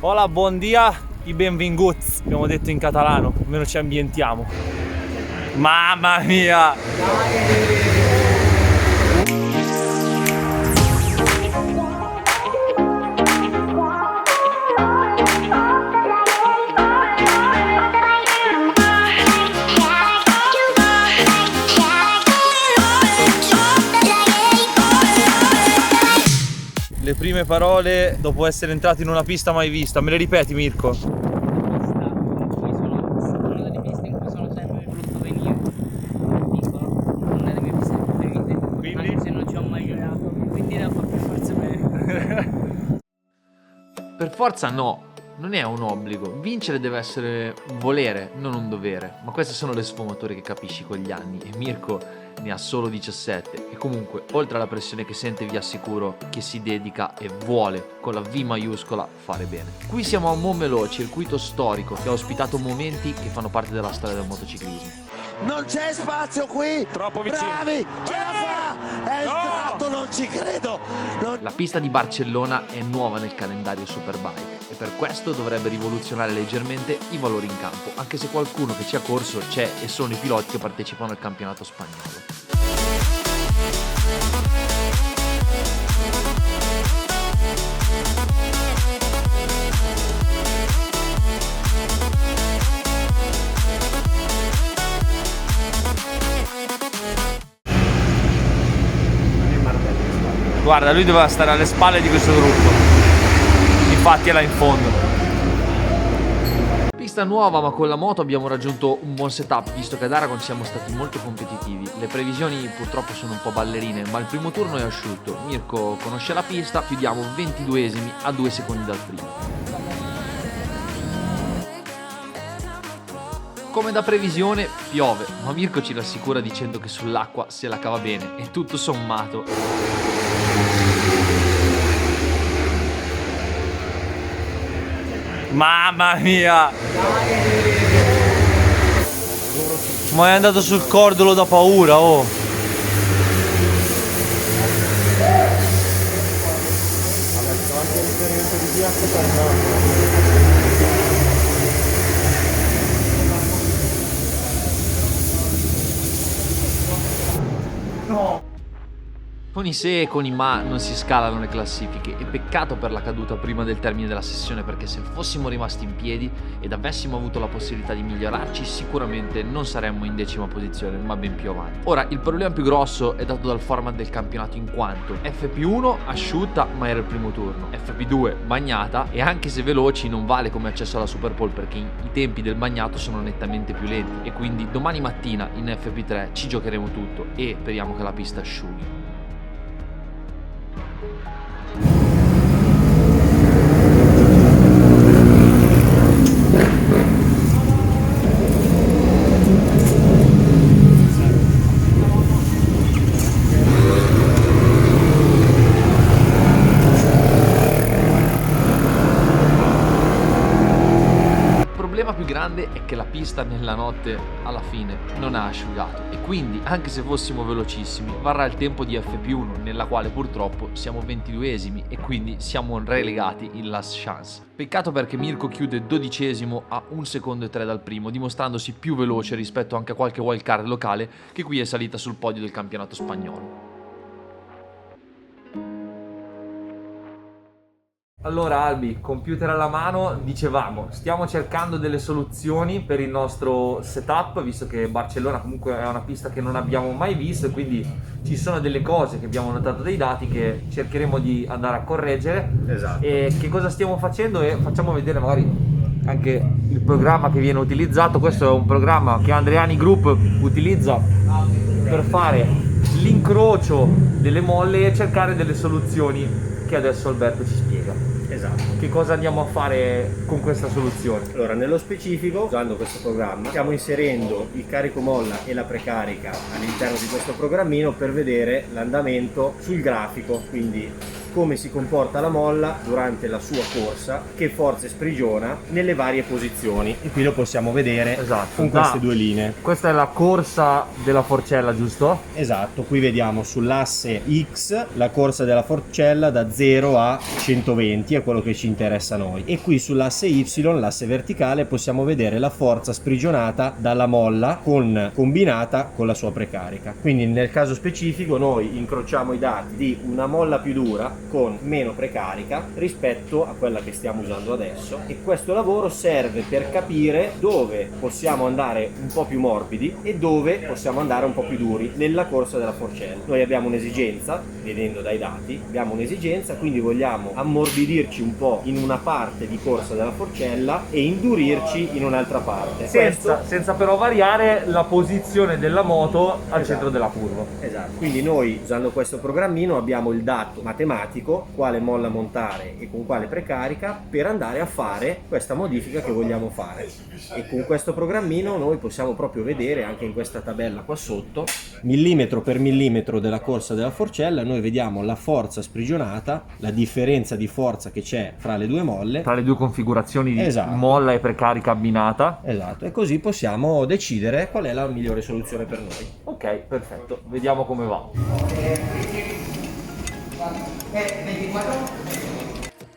Hola, buon dia i benvinguts, abbiamo detto in catalano, almeno ci ambientiamo. Mamma mia! Le prime parole dopo essere entrato in una pista mai vista, me le ripeti Mirko? Una delle piste in cui sono sempre voluto venire. Dico, una delle mie piste preferite. Quindi? Anche se non ci ho mai giocato, quindi devo fare per forza bene. Per forza no, non è un obbligo. Vincere deve essere un volere, non un dovere. Ma queste sono le sfumature che capisci con gli anni e Mirko ne ha solo 17 e comunque, oltre alla pressione che sente, vi assicuro che si dedica e vuole, con la V maiuscola, fare bene. Qui siamo a Montmelò, circuito storico che ha ospitato momenti che fanno parte della storia del motociclismo. Non c'è spazio qui! Troppo vicino. Bravi! Ce la fa! È entrato, non ci credo! La pista di Barcellona è nuova nel calendario Superbike e per questo dovrebbe rivoluzionare leggermente i valori in campo, anche se qualcuno che ci ha corso c'è e sono i piloti che partecipano al campionato spagnolo. Guarda, lui doveva stare alle spalle di questo gruppo, infatti è là in fondo. Pista nuova, ma con la moto abbiamo raggiunto un buon setup, visto che ad Aragon siamo stati molto competitivi. Le previsioni purtroppo sono un po' ballerine, ma il primo turno è asciutto. Mirko conosce la pista, chiudiamo 22esimi a 2 secondi dal primo. Come da previsione piove, ma Mirko ci rassicura dicendo che sull'acqua se la cava bene e tutto sommato. Mamma mia! Ma è andato sul cordolo da paura, oh! Con i se e con i ma non si scalano le classifiche e peccato per la caduta prima del termine della sessione, perché se fossimo rimasti in piedi ed avessimo avuto la possibilità di migliorarci sicuramente non saremmo in 10ª posizione ma ben più avanti. Ora il problema più grosso è dato dal format del campionato, in quanto FP1 asciutta ma era il primo turno, FP2 bagnata e anche se veloci non vale come accesso alla Super Pole perché i tempi del bagnato sono nettamente più lenti e quindi domani mattina in FP3 ci giocheremo tutto e speriamo che la pista asciughi. Il problema più grande è che la pista nella notte alla fine non ha asciugato e quindi anche se fossimo velocissimi varrà il tempo di FP1 nella quale purtroppo siamo 22esimi e quindi siamo relegati in last chance. Peccato perché Mirko chiude 12esimo a 1 secondo e 3 dal primo, dimostrandosi più veloce rispetto anche a qualche wildcard locale che qui è salita sul podio del campionato spagnolo. Allora Albi, computer alla mano, dicevamo, stiamo cercando delle soluzioni per il nostro setup, visto che Barcellona comunque è una pista che non abbiamo mai visto e quindi ci sono delle cose che abbiamo notato dei dati che cercheremo di andare a correggere. Esatto. E che cosa stiamo facendo e facciamo vedere magari anche il programma che viene utilizzato. Questo è un programma che Andreani Group utilizza per fare l'incrocio delle molle e cercare delle soluzioni che adesso Alberto ci spiega. Esatto. Che cosa andiamo a fare con questa soluzione? Allora, nello specifico, usando questo programma, stiamo inserendo il carico molla e la precarica all'interno di questo programmino per vedere l'andamento sul grafico, quindi come si comporta la molla durante la sua corsa, che forze sprigiona nelle varie posizioni. E qui lo possiamo vedere con queste due linee. Questa è la corsa della forcella, giusto? Esatto, qui vediamo sull'asse X la corsa della forcella da 0 a 120, è quello che ci interessa a noi. E qui sull'asse Y, l'asse verticale, possiamo vedere la forza sprigionata dalla molla combinata con la sua precarica. Quindi nel caso specifico noi incrociamo i dati di una molla più dura con meno precarica rispetto a quella che stiamo usando adesso, e questo lavoro serve per capire dove possiamo andare un po' più morbidi e dove possiamo andare un po' più duri nella corsa della forcella. Noi abbiamo un'esigenza, vedendo dai dati, abbiamo un'esigenza, quindi vogliamo ammorbidirci un po' in una parte di corsa della forcella e indurirci in un'altra parte. Senza però variare la posizione della moto al centro della curva. Esatto, quindi noi usando questo programmino abbiamo il dato matematico, quale molla montare e con quale precarica, per andare a fare questa modifica che vogliamo fare. E con questo programmino noi possiamo proprio vedere anche in questa tabella qua sotto, millimetro per millimetro della corsa della forcella, noi vediamo la forza sprigionata, la differenza di forza che c'è fra le due molle, Tra le due configurazioni di molla e precarica abbinata. esatto, e così possiamo decidere qual è la migliore soluzione per noi. Ok, perfetto. Vediamo come va.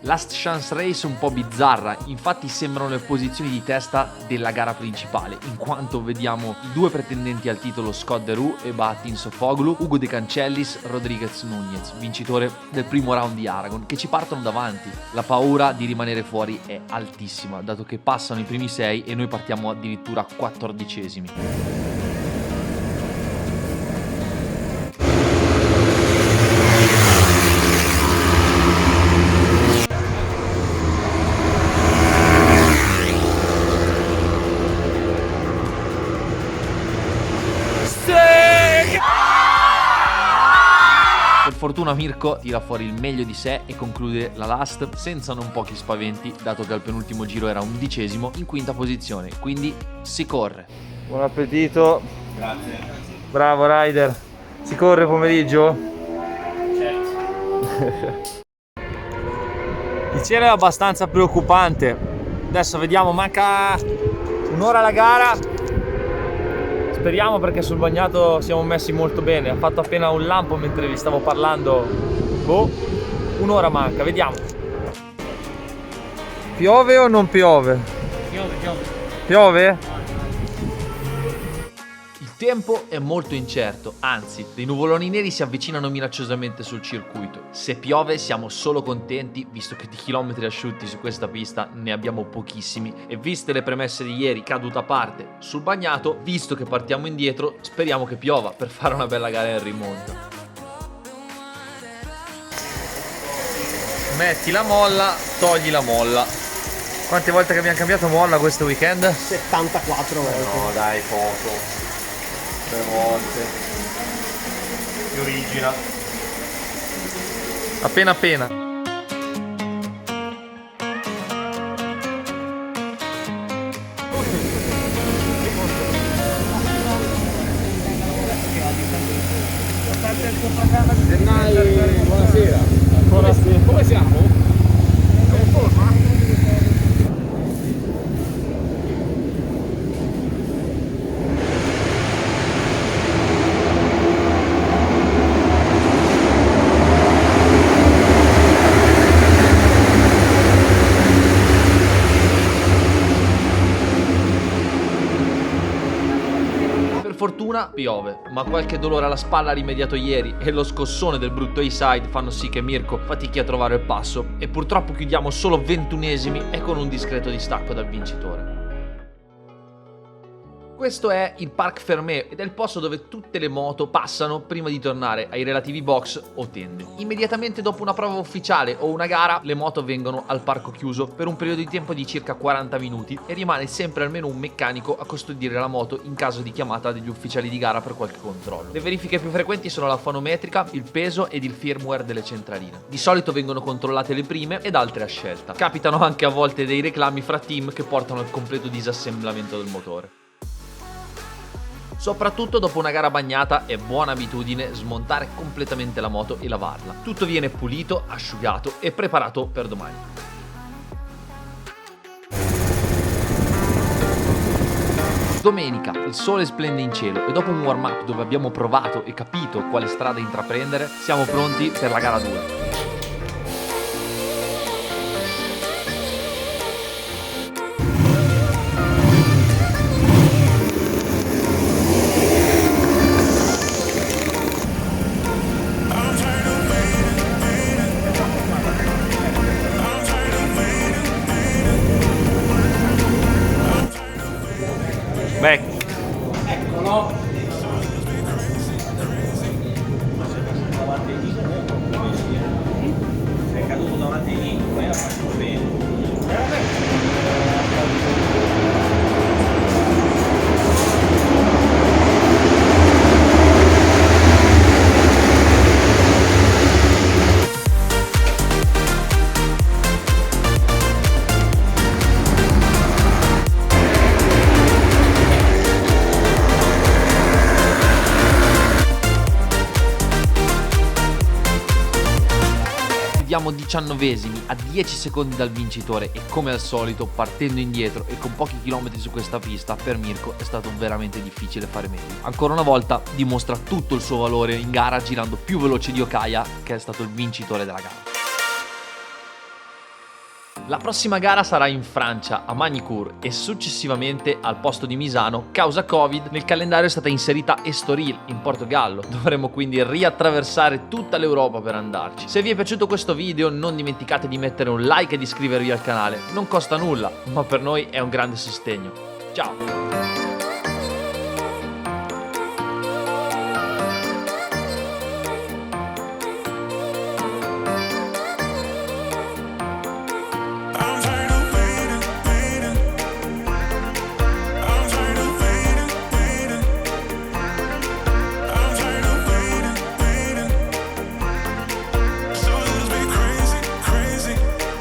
Last Chance Race un po' bizzarra, infatti sembrano le posizioni di testa della gara principale, in quanto vediamo i due pretendenti al titolo Scott Deroux e Bahattin Soghoglu, Ugo De Cancellis, Rodriguez Núñez, vincitore del primo round di Aragon, che ci partono davanti. La paura di rimanere fuori è altissima, dato che passano i primi 6 e noi partiamo addirittura 14esimi. Per fortuna Mirko tira fuori il meglio di sé e conclude la last senza non pochi spaventi, dato che al penultimo giro era 11esimo in quinta posizione, quindi si corre. Buon appetito. Grazie. Bravo Ryder. Si corre pomeriggio? Il cielo è abbastanza preoccupante. Adesso vediamo, manca un'ora alla gara. Speriamo, perché sul bagnato siamo messi molto bene. Ha fatto appena un lampo mentre vi stavo parlando. Boh, un'ora manca, vediamo. Piove o non piove? Piove? Il tempo è molto incerto, anzi, dei nuvoloni neri si avvicinano minacciosamente sul circuito. Se piove siamo solo contenti, visto che di chilometri asciutti su questa pista ne abbiamo pochissimi, e viste le premesse di ieri, caduta a parte sul bagnato, visto che partiamo indietro, speriamo che piova per fare una bella gara in rimonta. Metti la molla, togli la molla. Quante volte che abbiamo cambiato molla questo weekend? 74 volte. No dai, poco. 3 volte. Di origina. Appena appena. Buonasera. Buonasera. Come siamo? In forma? Fortuna piove, ma qualche dolore alla spalla rimediato ieri e lo scossone del brutto A-side fanno sì che Mirko fatichi a trovare il passo, e purtroppo chiudiamo solo 21esimi e con un discreto distacco dal vincitore. Questo è il Parc Fermé ed è il posto dove tutte le moto passano prima di tornare ai relativi box o tende. Immediatamente dopo una prova ufficiale o una gara, le moto vengono al parco chiuso per un periodo di tempo di circa 40 minuti e rimane sempre almeno un meccanico a custodire la moto in caso di chiamata degli ufficiali di gara per qualche controllo. Le verifiche più frequenti sono la fanometrica, il peso ed il firmware delle centraline. Di solito vengono controllate le prime ed altre a scelta. Capitano anche a volte dei reclami fra team che portano al completo disassemblamento del motore. Soprattutto dopo una gara bagnata è buona abitudine smontare completamente la moto e lavarla. Tutto viene pulito, asciugato e preparato per domani. Domenica, il sole splende in cielo e dopo un warm-up dove abbiamo provato e capito quale strada intraprendere, siamo pronti per la gara 2. Beh, È caduto davanti lì, poi la faccio bene. Arriviamo 19esimi a 10 secondi dal vincitore e come al solito partendo indietro e con pochi chilometri su questa pista per Mirko è stato veramente difficile fare meglio. Ancora una volta dimostra tutto il suo valore in gara girando più veloce di Okaya che è stato il vincitore della gara. La prossima gara sarà in Francia, a Magny-Cours e successivamente al posto di Misano, causa Covid, nel calendario è stata inserita Estoril in Portogallo. Dovremo quindi riattraversare tutta l'Europa per andarci. Se vi è piaciuto questo video non dimenticate di mettere un like e di iscrivervi al canale, non costa nulla, ma per noi è un grande sostegno. Ciao!